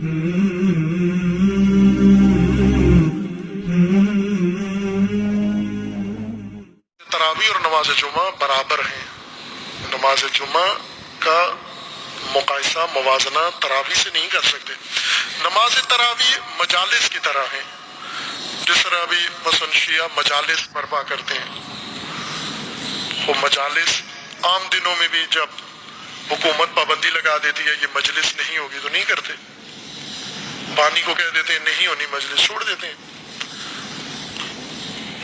تراویح اور نماز جمعہ برابر ہیں. نماز جمعہ کا مقایسہ موازنہ تراویح سے نہیں کر سکتے. نماز تراویح مجالس کی طرح ہیں، جس طرح ابھی مثلا شیعہ مجالس برپا کرتے ہیں. وہ مجالس عام دنوں میں بھی جب حکومت پابندی لگا دیتی ہے یہ مجلس نہیں ہوگی تو نہیں کرتے، بانی کو کہہ دیتے ہیں نہیں ہونی مجلس، چھوڑ دیتے ہیں.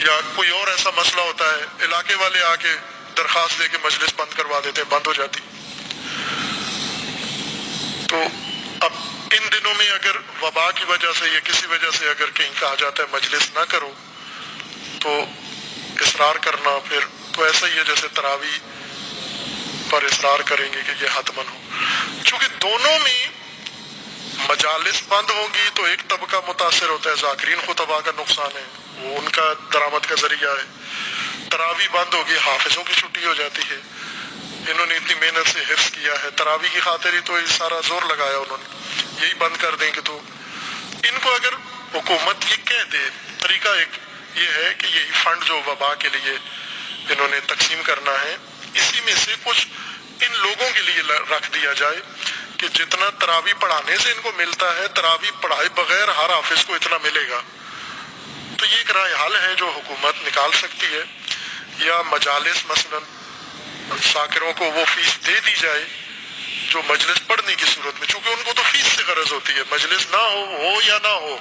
یا کوئی اور ایسا مسئلہ ہوتا ہے علاقے والے آ کے درخواست دے کے مجلس بند کروا دیتے ہیں، بند ہو جاتی. تو اب ان دنوں میں اگر وبا کی وجہ سے یا کسی وجہ سے اگر کہیں کہا جاتا ہے مجلس نہ کرو تو اصرار کرنا پھر تو ایسا ہی ہے جیسے تراویح پر اصرار کریں گے کہ یہ حتمن ہو. چونکہ دونوں میں مجالس بند ہوں گی تو ایک طبقہ متاثر ہوتا ہے، ذاکرین خطباء کا نقصان ہے، وہ ان کا درآمد کا ذریعہ ہے. تراویح بند ہوگی، حافظوں کی چھٹی ہو جاتی ہے. انہوں نے اتنی محنت سے حفظ کیا ہے، تراویح کی خاطر ہی تو یہ سارا زور لگایا انہوں نے، یہی بند کر دیں کہ تو ان کو اگر حکومت یہ کہہ دے، طریقہ ایک یہ ہے کہ یہی فنڈ جو وبا کے لیے انہوں نے تقسیم کرنا ہے، اسی میں سے کچھ ان لوگوں کے لیے رکھ دیا جائے کہ جتنا تراویح پڑھانے سے ان کو ملتا ہے تراویح پڑھائے بغیر ہر حافظ کو اتنا ملے گا. تو یہ ایک رائے حل ہے جو حکومت نکال سکتی ہے. یا مجالس مثلا ساکروں کو وہ فیس دے دی جائے جو مجلس پڑھنے کی صورت میں، چونکہ ان کو تو فیس سے غرض ہوتی ہے، مجلس نہ ہو یا نہ ہو،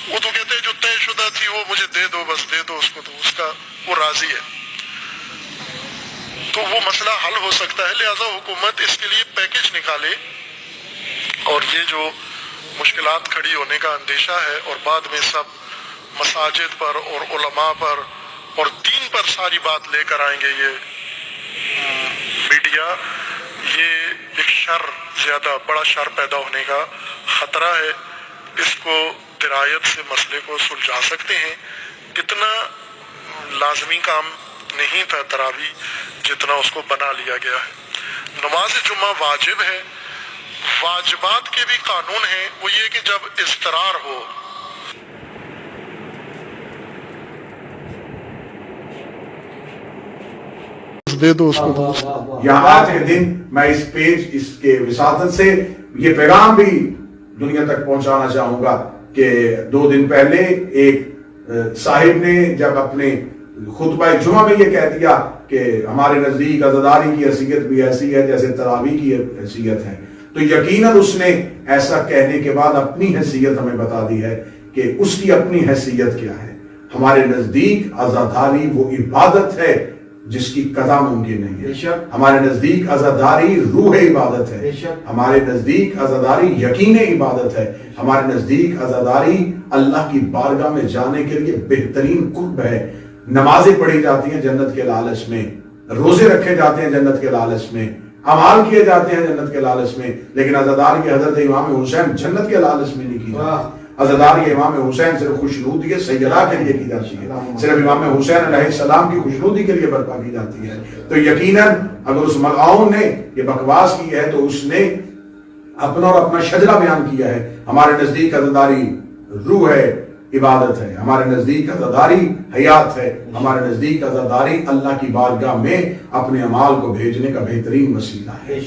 وہ تو کہتے ہیں جو طے شدہ تھی وہ مجھے دے دو، بس دے دو اس کو، تو اس کا وہ راضی ہے. تو وہ مسئلہ حل ہو سکتا ہے. لہذا حکومت اس کے لیے پیکج نکالے اور یہ جو مشکلات کھڑی ہونے کا اندیشہ ہے اور بعد میں سب مساجد پر اور علماء پر اور دین پر ساری بات لے کر آئیں گے، یہ میڈیا، یہ ایک شر، زیادہ بڑا شر پیدا ہونے کا خطرہ ہے. اس کو درایت سے مسئلے کو سلجھا سکتے ہیں. اتنا لازمی کام نہیں تھا تراویح جتنا اس کو بنا لیا گیا ہے. نماز جمعہ واجب ہے. واجبات کے بھی قانون ہیں، وہ یہ کہ جب اضطرار ہو. دے دو اس کو. یہاں آج کے دن میں اس پیج، اس کے وساطت سے یہ پیغام بھی دنیا تک پہنچانا چاہوں گا کہ 2 دن پہلے ایک صاحب نے جب اپنے خطبہ جمعہ میں یہ کہہ دیا کہ ہمارے نزدیک عزاداری کی حیثیت بھی ایسی ہے جیسے تراویح کی حیثیت ہے، تو یقیناً اس نے ایسا کہنے کے بعد اپنی حیثیت ہمیں بتا دی ہے کہ اس کی اپنی حیثیت کیا ہے. ہمارے نزدیک عزاداری وہ عبادت ہے جس کی قضا ممکن نہیں ہے. ہمارے نزدیک عزاداری روح عبادت ہے. ہمارے نزدیک عزاداری یقین عبادت ہے. ہمارے نزدیک عزاداری اللہ کی بارگاہ میں جانے کے لیے بہترین قرب ہے. نمازیں پڑھی جاتی ہیں جنت کے لالچ میں، روزے رکھے جاتے ہیں جنت کے لالچ میں، اعمال کیے جاتے ہیں جنت کے لالچ میں، لیکن عزاداری کی حضرت امام حسین جنت کے لالچ میں نہیں کی جاتی. عزاداری امام حسین صرف خوشنودی سیدہ کے لیے کی جاتی ہے، صرف امام حسین علیہ السلام کی خوشنودی کے لیے برپا کی جاتی ہے. تو یقیناً اگر اس ملعون نے یہ بکواس کی ہے تو اس نے اپنا اور اپنا شجرہ بیان کیا ہے. ہمارے نزدیک عزاداری روح ہے، عبادت ہے. ہمارے نزدیک عزاداری حیات ہے. ہمارے نزدیک عزاداری اللہ کی بارگاہ میں اپنے اعمال کو بھیجنے کا بہترین وسیلہ ہے.